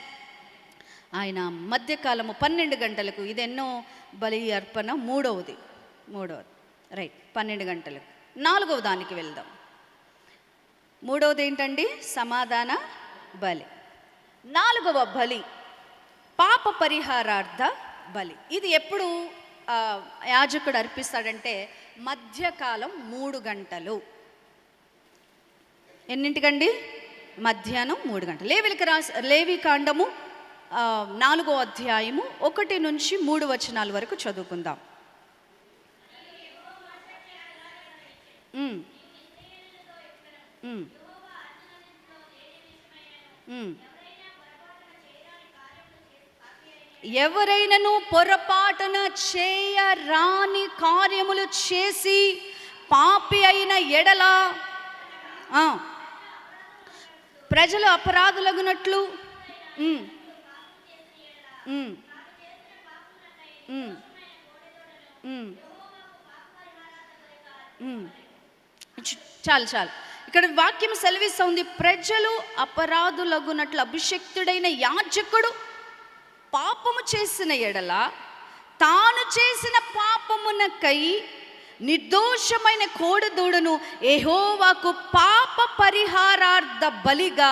A: ఆయన మధ్యకాలము 12 గంటలకు, ఇది ఎన్నో బలి అర్పణ? మూడవది రైట్, 12 గంటలకు. 4వ దానికి వెళ్దాం. 3వది ఏంటండి? సమాధాన బలి. 4వ బలి పాప పరిహారార్థ బలి. ఇది ఎప్పుడు యాజకుడు అర్పిస్తాడంటే మధ్యకాలం 3 గంటలు. ఎన్నింటికండి? మధ్యాహ్నం 3 గంటలు. లేవి కాండము 4వ అధ్యాయము 1 నుంచి 3 వచనాల వరకు చదువుకుందాం. ఎవరైనను పొరపాటున చేయరాని కార్యములు చేసి పాపి అయిన ఎడల ప్రజలు అపరాధులగునట్లు చాలు ఇక్కడ వాక్యం సెలవిస్తుంది, ప్రజలు అపరాధులగునట్లు అభిషిక్తుడైన యాజకుడు పాపము చేసిన ఎడల తాను చేసిన పాపమునకై నిర్దోషమైన కోడెదూడను యెహోవాకు పాప పరిహారార్థ బలిగా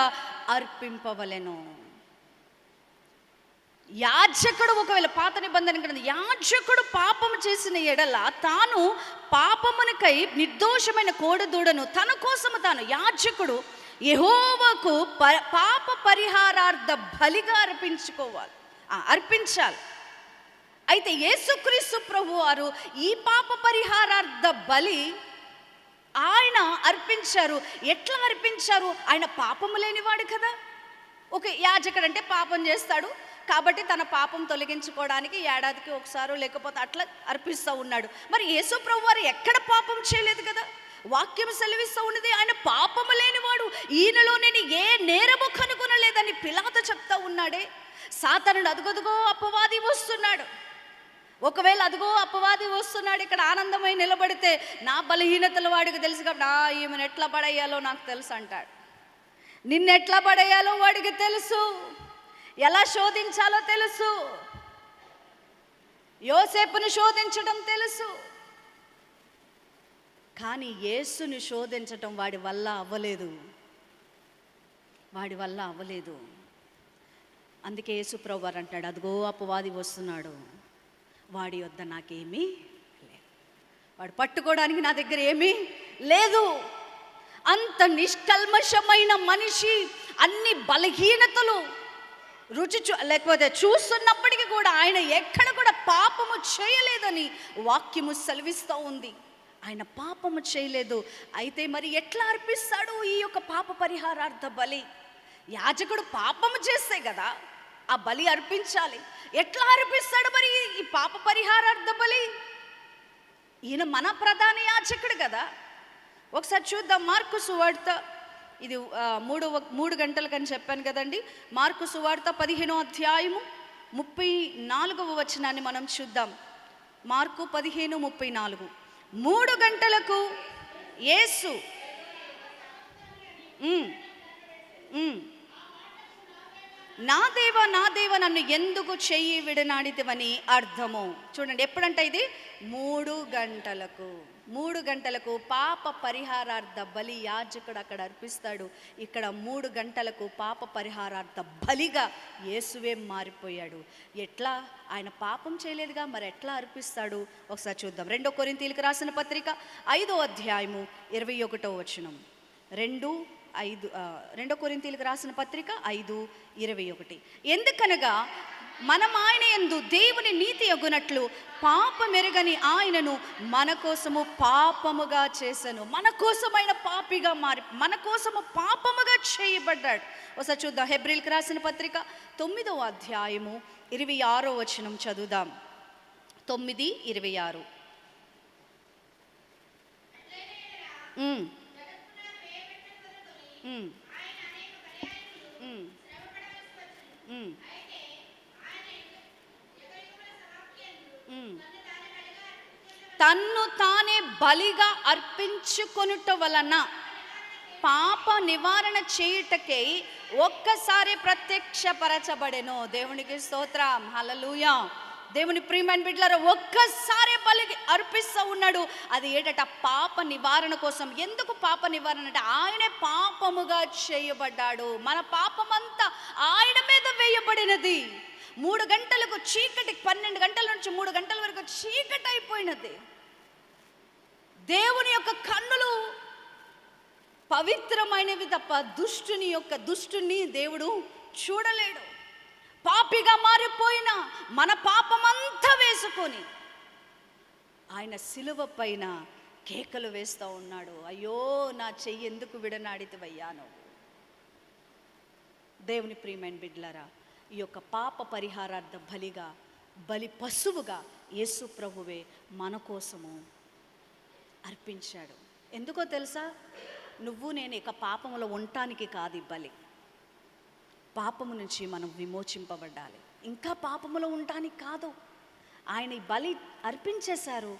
A: అర్పింపవలెను. యాజకుడు ఒకవేళ పాత నిబంధన గ్రంథం, యాజకుడు పాపము చేసిన ఎడల తాను పాపమునకై నిర్దోషమైన కోడెదూడను తన కోసము తాను యాజకుడు యెహోవాకు పాప పరిహారార్థ బలిగా అర్పించాలి. అయితే యేసుక్రీస్తు ప్రభువారు ఈ పాప పరిహారార్థ బలి ఆయన అర్పించారు. ఎట్లా అర్పించారు? ఆయన పాపము లేనివాడు కదా. ఒక యాజకుడు అంటే పాపం చేస్తాడు కాబట్టి తన పాపం తొలగించుకోవడానికి ఏడాదికి ఒకసారి లేకపోతే అట్లా అర్పిస్తూ ఉన్నాడు. మరి యేసు ప్రభువారు ఎక్కడ పాపం చేయలేదు కదా. వాక్యం సెలవిస్తూ ఉన్నది ఆయన పాపము లేనివాడు, ఈయనలో నేను ఏ నేరము కనుగొనలేదని పిలాతు చెప్తా ఉన్నాడే. సాతానుడు అదుగదుగో అపవాది వస్తున్నాడు. ఒకవేళ అదుగో అపవాది వస్తున్నాడు ఇక్కడ ఆనందమై నిలబడితే నా బలహీనతలు వాడికి తెలుసు కాబట్టి ఈమెను ఎట్లా పడేయాలో నాకు తెలుసు అంటాడు. నిన్నెట్లా పడేయాలో వాడికి తెలుసు, ఎలా శోధించాలో తెలుసు, యోసేపును శోధించడం తెలుసు. కానీ యేసుని శోధించటం వాడి వల్ల అవ్వలేదు. అందుకే యేసు ప్రభువారు అంటాడు, అదిగో అపవాది వస్తున్నాడు, వాడి వద్ద నాకేమీ లేదు, వాడు పట్టుకోవడానికి నా దగ్గర ఏమీ లేదు. అంత నిష్కల్మషమైన మనిషి అన్ని బలహీనతలు లేకపోతే చూస్తున్నప్పటికీ కూడా ఆయన ఎక్కడ కూడా పాపము చేయలేదని వాక్యము సెలవిస్తూ ఉంది. ఆయన పాపము చేయలేదు. అయితే మరి ఎట్లా అర్పిస్తాడు ఈ యొక్క పాప పరిహారార్థ బలి? యాజకుడు పాపము చేస్తే కదా ఆ బలి అర్పించాలి. ఎట్లా అర్పిస్తాడు మరి ఈ పాప పరిహారార్థ బలి? ఈయన మన ప్రధాన యాజకుడు కదా. ఒకసారి చూద్దాం. మార్కు సువార్త, ఇది 3 గంటలకని చెప్పాను కదండి. మార్కు సువార్త 15వ అధ్యాయము 34వ వచనాన్ని మనం చూద్దాం. మార్కు 15:34. 3 గంటలకు యేసు నా దేవా నన్ను ఎందుకు చెయ్యి విడనాడితివని అర్థము. చూడండి, ఎప్పుడంటే ఇది 3 గంటలకు పాప పరిహారార్థ బలి యాజకుడు అక్కడ అర్పిస్తాడు. ఇక్కడ 3 గంటలకు పాప పరిహారార్థ బలిగా యేసువే మారిపోయాడు. ఎట్లా? ఆయన పాపం చేయలేదుగా, మరి ఎట్లా అర్పిస్తాడు? ఒకసారి చూద్దాం. 2 కొరింథీయులకు రాసిన పత్రిక 5వ అధ్యాయము 21వ వచనం. 2 కొరింథీయులకు రాసిన పత్రిక 5:21. ఎందుకనగా మనం ఆయన యందు దేవుని నీతి యొగునట్లు పాపమెరగని ఆయనను మన కోసము పాపముగా చేసెను. మన కోసమైన పాపిగా మారి మన కోసము పాపముగా చేయబడ్డాడు. ఒకసారి చూద్దాం. హెబ్రీయులకు రాసిన పత్రిక 9వ అధ్యాయము 26వ వచనం చదువుదాం. 9:26. తన్ను తానే బలిగా అర్పించుకొనుట వలన పాప నివారణ చేయుటకై ఒక్కసారి ప్రత్యక్షపరచబడెను. దేవునికి స్తోత్రం, హల్లెలూయా. దేవుని ప్రియమైన బిడ్డలారా, ఒక్కసారి బలి అర్పిస్తూ ఉన్నాడు. అది ఏంటంటే పాప నివారణ కోసం. ఎందుకు పాప నివారణ అంటే ఆయనే పాపముగా చేయబడ్డాడు. మన పాపమంతా ఆయన మీద వేయబడినది. 3 గంటలకు చీకటి, 12 గంటల నుంచి 3 గంటల వరకు చీకటి అయిపోయినది. దేవుని యొక్క కన్నులు పవిత్రమైనవి తప్ప దుష్టుని దేవుడు చూడలేడు. పాపిగా మారిపోయిన మన పాపమంతా వేసుకొని ఆయన సిలువ పైన కేకలు వేస్తూ ఉన్నాడు. అయ్యో నా చెయ్యి ఎందుకు విడనాడితివయ్యా నువ్వు. దేవుని ప్రియమైన బిడ్డలారా, ఈ యొక్క పాప పరిహారార్థ బలి పశువుగా యేసు ప్రభువే మన కోసము అర్పించాడు. ఎందుకో తెలుసా? నువ్వు నేను ఇక పాపములో ఉండటానికి కాదు ఈ బలి. పాపము నుంచి మనం విమోచింపబడాలి, ఇంకా పాపములో ఉండటానికి కాదు. ఆయన ఈ బలి అర్పించేశారు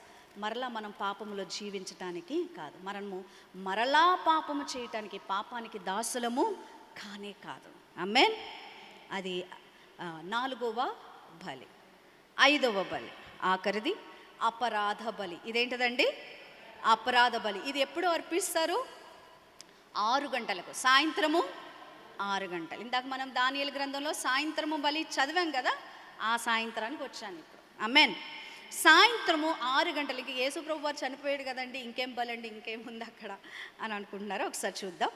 A: మరలా మనం పాపములో జీవించటానికి కాదు. మనము మరలా పాపము చేయటానికి, పాపానికి దాసులము కానే కాదు. ఆమేన్. అది 4వ బలి. 5వ బలి, ఆఖరిది అపరాధ బలి. ఇదేంటిదండి? అపరాధ బలి. ఇది ఎప్పుడు అర్పిస్తారు? 6 గంటలకు, సాయంత్రము 6 గంటలు. ఇందాక మనం దానియేలు గ్రంథంలో సాయంత్రము బలి చదివాం కదా, ఆ సాయంత్రానికి వచ్చాను ఇప్పుడు. ఆమేన్. సాయంత్రము 6 గంటలకి యేసు ప్రభు వారు చనిపోయాడు కదండి, ఇంకేం బలండి, ఇంకేముంది అక్కడ అని అనుకుంటున్నారో ఒకసారి చూద్దాం.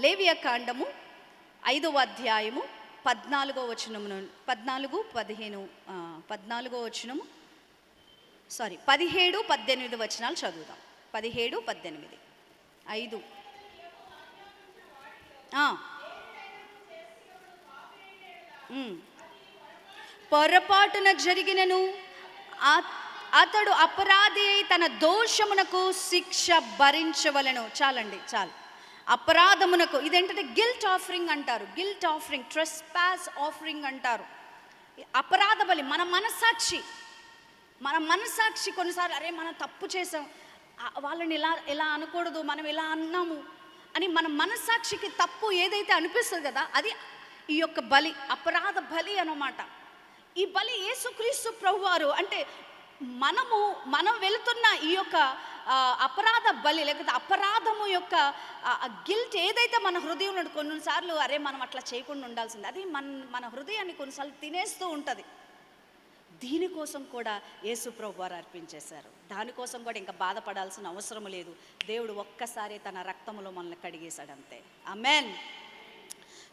A: లేవియా కాండము 5వ అధ్యాయము 14వ వచనము 17-18 వచనాలు చదువుదాం. 17, 18, 5. పొరపాటున జరిగినను అతడు అపరాధి అయి తన దోషమునకు శిక్ష భరించవలెను. చాలండి, చాలు. అపరాధమునకు, ఇదేంటంటే గిల్ట్ ఆఫరింగ్ అంటారు. గిల్ట్ ఆఫరింగ్, ట్రెస్పాస్ ఆఫరింగ్ అంటారు. అపరాధ బలి. మన మనసాక్షి కొన్నిసార్లు అరే మనం తప్పు చేసాం, వాళ్ళని ఇలా అనకూడదు, మనం ఇలా అన్నాము అని మన మనసాక్షికి తప్పు ఏదైతే అనిపిస్తుంది కదా, అది ఈ యొక్క బలి, అపరాధ బలి అన్నమాట. ఈ బలి యేసుక్రీస్తు ప్రభువారు, అంటే మనం వెళుతున్న ఈ యొక్క అపరాధ బలి, లేకపోతే అపరాధము యొక్క గిల్ట్ ఏదైతే మన హృదయంలో, కొన్నిసార్లు అరే మనం అట్లా చేయకుండా ఉండాల్సింది, అది మన హృదయాన్ని కొన్నిసార్లు తినేస్తూ ఉంటుంది. దీనికోసం కూడా యేసు ప్రభువారు అర్పించేశారు. దానికోసం కూడా ఇంకా బాధపడాల్సిన అవసరం లేదు. దేవుడు ఒక్కసారి తన రక్తములో మనల్ని కడిగేశాడు, అంతే. ఆమేన్.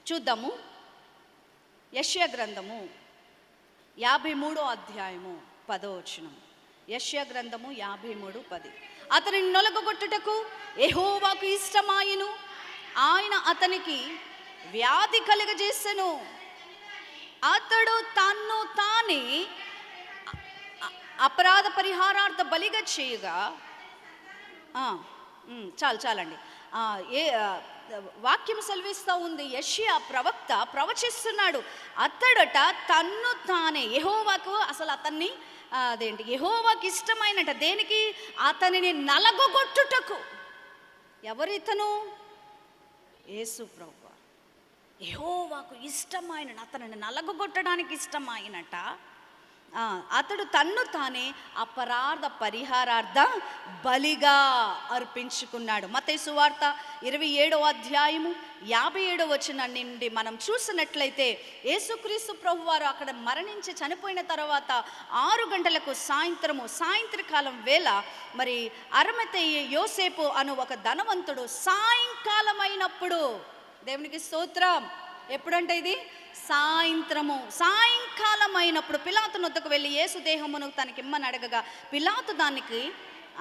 A: చూద్దాము. యెషయా గ్రంథము 53వ అధ్యాయము 10వ వచనం. యెషయా గ్రంథము 53:10. అతనిని నొలగొట్టుటకు యెహోవాకు ఇష్టమాయెను, ఆయన అతనికి వ్యాధి కలుగజేసెను, అతడు తన్ను తానే అపరాధ పరిహారార్థ బలిగా చేయగా. చాలండి. వాక్యం సెలవిస్తూ ఉంది, యెషయా ప్రవక్త ప్రవచిస్తున్నాడు. అతడట తన్ను తానే యెహోవాకు, అసలు అతన్ని యెహోవాకి ఇష్టమైనట దేనికి? అతనిని నలగొట్టుటకు. ఎవరితను? యేసు ప్రభువు. యెహోవాకు ఇష్టమైన, అతనిని నలగొట్టడానికి ఇష్టమైనట అతడు తన్ను తానే అపరాధ పరిహారార్థ బలిగా అర్పించుకున్నాడు. మత్తయి సువార్త 27వ అధ్యాయము 57వ వచనం నుండి మనం చూసినట్లయితే, యేసుక్రీస్తు ప్రభువారు అక్కడ మరణించి చనిపోయిన తర్వాత 6 గంటలకు సాయంత్రకాలం వేళ మరి అరిమతయి యోసేపు అను ఒక ధనవంతుడు సాయంకాలం అయినప్పుడు, దేవునికి స్తోత్రం, ఎప్పుడంటే ఇది సాయంకాలం అయినప్పుడు పిలాతు వద్దకు వెళ్ళి యేసు దేహమును తనకిమ్మని అడగగా పిలాతు దానికి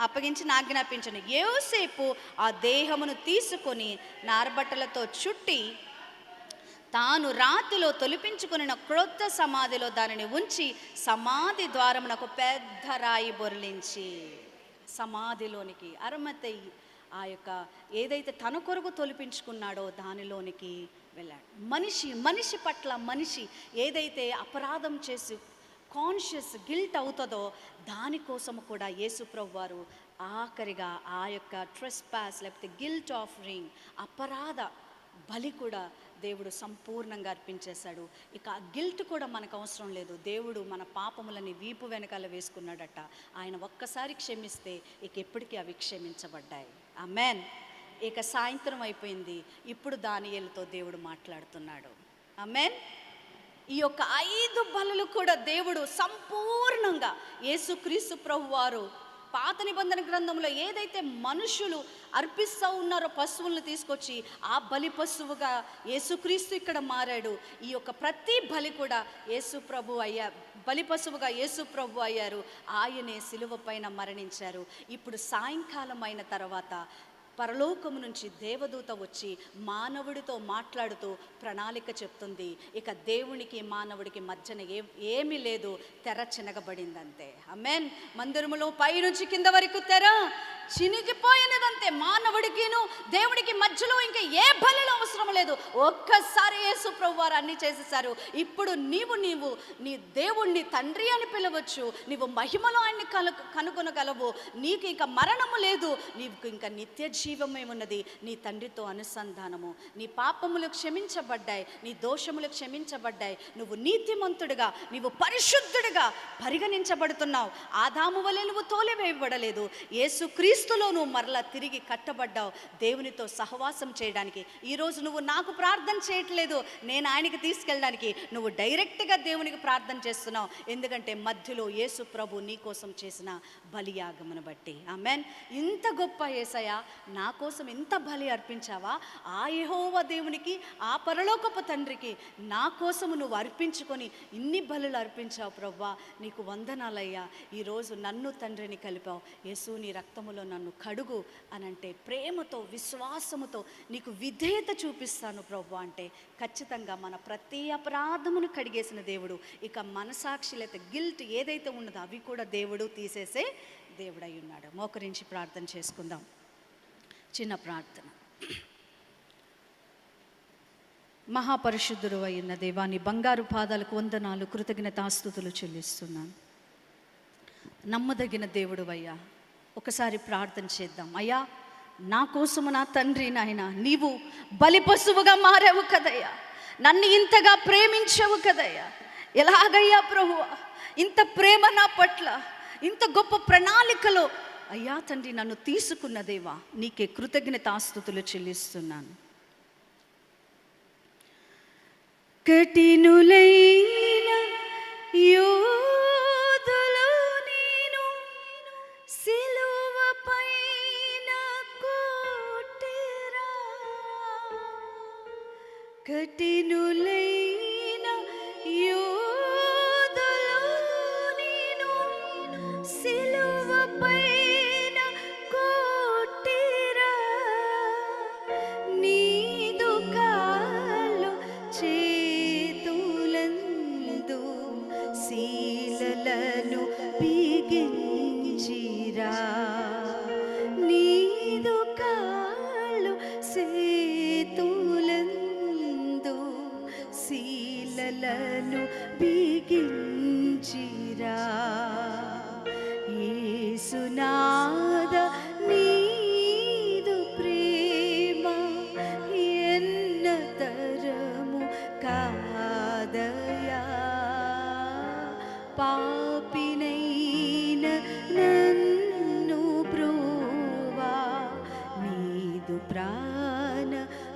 A: అప్పగించి ఆజ్ఞాపించను. యోసేపు ఆ దేహమును తీసుకొని నారబట్టలతో చుట్టి తాను రాతిలో తొలిపించుకున్న క్రొత్త సమాధిలో దానిని ఉంచి సమాధి ద్వారమునకు పెద్ద రాయి బొర్లించి సమాధిలోనికి అరిమతయి ఆ యొక్క ఏదైతే తన కొరకు తొలిపించుకున్నాడో దానిలోనికి వెళ్ళాడు. మనిషి పట్ల మనిషి ఏదైతే అపరాధం చేసి కాన్షియస్ గిల్ట్ అవుతుందో దానికోసము కూడా యేసు ప్రభువారు ఆఖరిగా ఆ యొక్క ట్రెస్పాస్ లేకపోతే గిల్ట్ ఆఫరింగ్, అపరాధ బలి కూడా దేవుడు సంపూర్ణంగా అర్పించేశాడు. ఇక ఆ గిల్ట్ కూడా మనకు అవసరం లేదు. దేవుడు మన పాపములని వీపు వెనకాల వేసుకున్నాడట. ఆయన ఒక్కసారి క్షమిస్తే ఇక ఎప్పటికీ అవి క్షమించబడ్డాయి. ఆమేన్. ఇక సాయంత్రం అయిపోయింది. ఇప్పుడు దానియేలుతో దేవుడు మాట్లాడుతున్నాడు. ఆమేన్. ఈ యొక్క 5 బలులు కూడా దేవుడు సంపూర్ణంగా యేసుక్రీస్తు ప్రభువారు పాత నిబంధన గ్రంథంలో ఏదైతే మనుషులు అర్పిస్తూ ఉన్నారో పశువులను తీసుకొచ్చి ఆ బలి పశువుగా యేసుక్రీస్తు ఇక్కడ మారాడు. ఈ యొక్క ప్రతి బలి కూడా యేసు ప్రభు బలి పశువుగా యేసు ప్రభు అయ్యారు. ఆయనే సిలువ పైన మరణించారు. ఇప్పుడు సాయంకాలం అయిన తర్వాత పరలోకము నుంచి దేవదూత వచ్చి మానవుడితో మాట్లాడుతూ ప్రణాళిక చెప్తుంది. ఇక దేవునికి మానవుడికి మధ్యన ఏమీ లేదు, తెర చినగబడిందంతే. ఆమేన్. మందిరములో పైనుంచి కింద వరకు తెర చినిగిపోయినదంతే. మానవుడికిను దేవుడికి మధ్యలో ఇంకా ఏ బలులు అవసరం లేదు. ఒక్కసారి యేసు ప్రభువారు అన్ని చేసేసారు. ఇప్పుడు నీవు నీ దేవుణ్ణి తండ్రి అని పిలవచ్చు. నీవు మహిమలో ఆయన్ని కనుగొనగలవు. నీకు ఇంకా మరణము లేదు, నీకు ఇంకా నిత్య జీవమే ఉన్నది. నీ తండ్రితో అనుసంధానము. నీ పాపములు క్షమించబడ్డాయి, నీ దోషములు క్షమించబడ్డాయి. నువ్వు నీతిమంతుడిగా, నీవు పరిశుద్ధుడిగా పరిగణించబడుతున్నావు. ఆదాము వలె నువ్వు తోలివేయబడలేదు. యేసుక్రీస్తులో నువ్వు మరలా తిరిగి కట్టబడ్డావు దేవునితో సహవాసం చేయడానికి. ఈరోజు నువ్వు నాకు ప్రార్థన చేయట్లేదు, నేను ఆయనకి తీసుకెళ్ళడానికి. నువ్వు డైరెక్ట్గా దేవునికి ప్రార్థన చేస్తున్నావు. ఎందుకంటే మధ్యలో యేసు ప్రభు నీ కోసం చేసిన బలియాగమును బట్టి. ఆమేన్. ఇంత గొప్ప యేసయ్య, నా కోసం ఇంత బలి అర్పించావా? ఆ యెహోవా దేవునికి, ఆ పరలోకపు తండ్రికి నా కోసము నువ్వు అర్పించుకొని ఇన్ని బలులు అర్పించావు ప్రభువా, నీకు వందనాలయ్యా. ఈరోజు నన్ను తండ్రిని కలిపావు. యేసు నీ రక్తములో నన్ను కడుగు అనంటే ప్రేమతో విశ్వాసముతో నీకు విధేయత చూపిస్తాను ప్రభువా అంటే ఖచ్చితంగా మన ప్రతి అపరాధమును కడిగేసిన దేవుడు. ఇక మనసాక్షి లేదా గిల్ట్ ఏదైతే ఉన్నదో అవి కూడా దేవుడు తీసేసే దేవుడై ఉన్నాడు. మోకరించి ప్రార్థన చేసుకుందాం. చిన్న ప్రార్థన. మహాపరిశుద్ధుడు అయిన దేవా, నీ బంగారు పాదాలకు వందనాలు, కృతజ్ఞతాస్తుతులు చెల్లిస్తున్నాను. నమ్మదగిన దేవుడు అయ్యా, ఒకసారి ప్రార్థన చేద్దాం. అయ్యా, నా కోసము నా తండ్రి నాయన నీవు బలి పశువుగా మారావు కదయ్యా, నన్ను ఇంతగా ప్రేమించవు కదయ్యా. ఎలాగయ్యా ప్రభువా, ఇంత ప్రేమ నా పట్ల, ఇంత గొప్ప ప్రణాళికలో అయ్యా తండ్రి నన్ను తీసుకున్న దేవా, నీకే కృతజ్ఞతాస్తుతులు చెల్లిస్తున్నాను. కఠినులైన యోధులు నేను సిలువ పైన కొట్టిరా, కఠినులైన యోధులు నేను సిలువ పైన కొట్టిరా, నీదు కాళ్ళు చేతులందు శీలలను బిగించిరా, నీదు కాళ్ళు చేతులందు శీలలను బిగించిరా. యేసునాద నీదు ప్రేమ ఎన్నతరము కాదయా, పాపినైన నన్ను బ్రోవా, నీదు ప్రాణ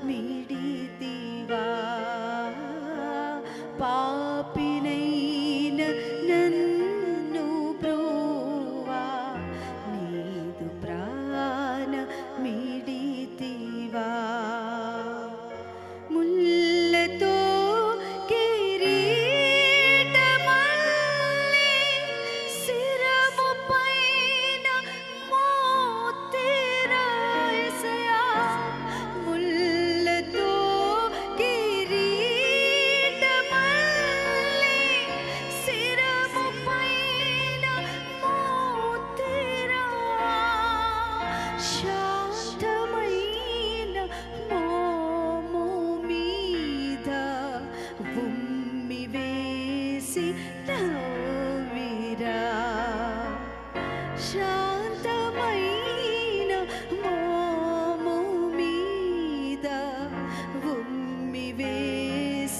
A: మిడితివా, పాపినైన నన్ను బ్రోవా, నీదు ప్రాణ మిడితివా. ముల్లతో కిరీటమల్లె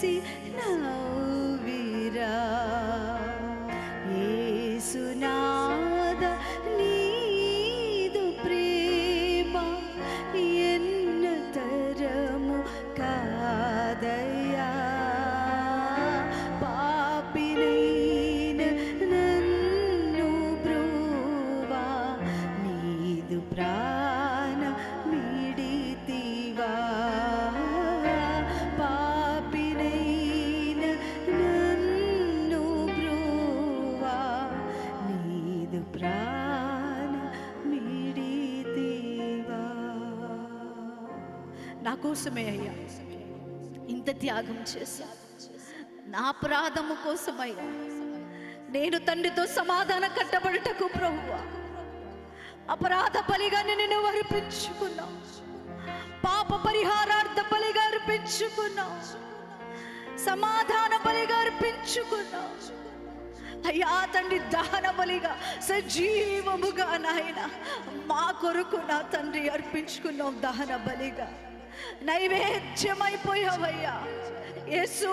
A: చేసి నవ్విరా. యేసునాథ నీదు ప్రేమ ఎన్న తరము కాదయ్యా. పాపినైన నన్ను బ్రోవా నీదు ప్రాణ మిడితివా. పాపినైన నన్ను బ్రోవా నీదు ప్రాణ మిడితివా. నా కోసమే అయ్యా ఇంత త్యాగం చేశా, నా అపరాధము కోసమయ్యా. నేను తండ్రితో సమాధాన కట్టబడుటకు ప్రభువా అపరాధ బలిగా నిన్ను అర్పించుకున్నావు, పాప పరిహారార్థ బలిగా అర్పించుకున్నావు, సమాధాన బలిగా అర్పించుకున్నావు అయ్యా. తండ్రి దహన బలిగా సజీవముగా నాయన మా కొరకు నా తండ్రి అర్పించుకున్నావు. దహన బలిగా నైవేద్యమైపోయావయ్యా. యేసు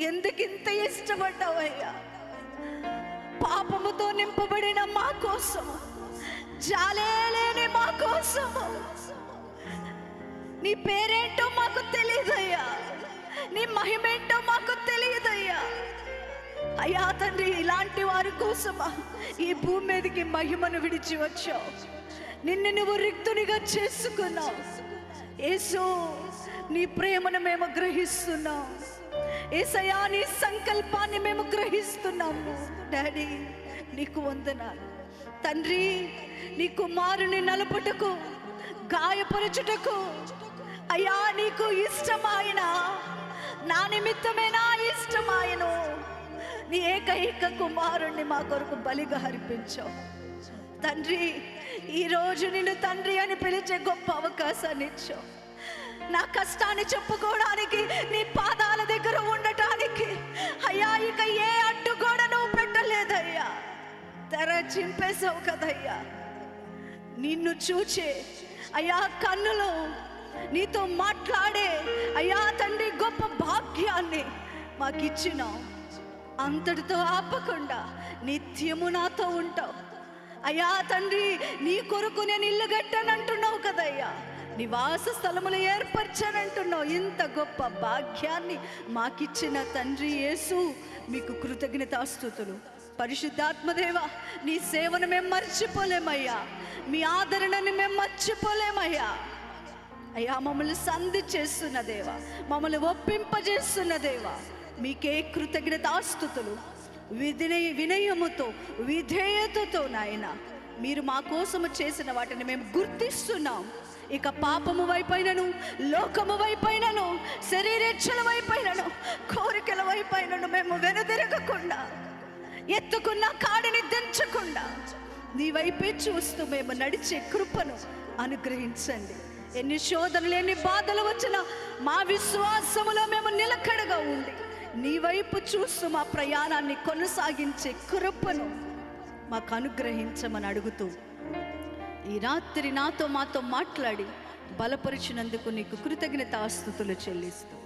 A: ఎందుకింత ఇష్టపడ్డావయ్యా? పాపముతో నింపబడిన మా కోసము, జాలే లేని మా కోసము. నీ పేరేంటో మాకు తెలియదయ్యా, నీ మహిమేంటో మాకు తెలియదయ్యా. అయ్యా తండ్రి, ఇలాంటి వారి కోసమా ఈ భూమి మీదకి మహిమను విడిచి వచ్చావు. నిన్ను నువ్వు రిక్తునిగా చేసుకున్నావు. యేసు, నీ ప్రేమను మేము గ్రహిస్తున్నాం. యేసయ్యా, నీ సంకల్పాన్ని మేము గ్రహిస్తున్నాము. డాడీ, నీకు వందనాలు తండ్రి. నీ కుమారుని నలుపుటకు, గాయపరచుటకు అయ్యా నీకు ఇష్టమైన, నా నిమిత్తమే నా ఇష్టమాయను నీ ఏకైక కుమారుణ్ణి మా కొరకు బలిగా అర్పించావు తండ్రి. ఈరోజు నిన్ను తండ్రి అని పిలిచే గొప్ప అవకాశాన్ని ఇచ్చావు. నా కష్టాన్ని చెప్పుకోవడానికి, నీ పాదాల దగ్గర ఉండటానికి అయ్యా ఇక ఏ అడ్డుగోడ నువ్వు పెట్టలేదయ్యా. తెర చింపేశావు కదయ్యా. నిన్ను చూచే అయ్యా కన్నులు, నీతో మాట్లాడే అయ్యా తండ్రి గొప్ప భాగ్యాన్ని మాకిచ్చినావు. అంతటితో ఆపకుండా నిత్యము నాతో ఉంటావు అయ్యా తండ్రి. నీ కొరకు నేను ఇల్లు కట్టానంటున్నావు కదయ్యా, నివాస స్థలములు ఏర్పరచానంటున్నావు. ఇంత గొప్ప భాగ్యాన్ని మాకిచ్చిన తండ్రి యేసు, మీకు కృతజ్ఞతాస్తుతులు. పరిశుద్ధాత్మదేవ, నీ సేవను మేము మర్చిపోలేమయ్యా, మీ ఆదరణని మేము మర్చిపోలేమయ్యా. అయ్యా, మమ్మల్ని సంధి చేస్తున్న దేవా, మమ్మల్ని ఒప్పింపజేస్తున్న దేవా, మీకే కృతజ్ఞతాస్తుతులు. వినయముతో, విధేయతతో నాయన మీరు మా కోసము చేసిన వాటిని మేము గుర్తిస్తున్నాం. ఇక పాపము వైపైనను, లోకము వైపైనను, శరీరేచ్ఛల వైపైనను, కోరికల వైపైనను మేము వెనుదిరగకుండా, ఎత్తుకున్న కాడిని దించకుండా నీ వైపే చూస్తూ మేము నడిచే కృపను అనుగ్రహించండి. ఎన్ని శోధనలు, ఎన్ని బాధలు వచ్చినా మా విశ్వాసములో మేము నిలకడగా ఉండి నీ వైపు చూస్తూ మా ప్రయాణాన్ని కొనసాగించే కృపను మాకు అనుగ్రహించమని అడుగుతూ, ఈ రాత్రి నాతో మాతో మాట్లాడి బలపరిచినందుకు నీకు కృతజ్ఞతాస్తుతులు చెల్లిస్తూ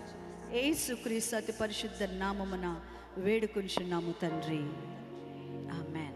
A: యేసుక్రీస్తు అతి పరిశుద్ధ నామమున వేడుకొంచున్నాము తండ్రి. ఆమేన్.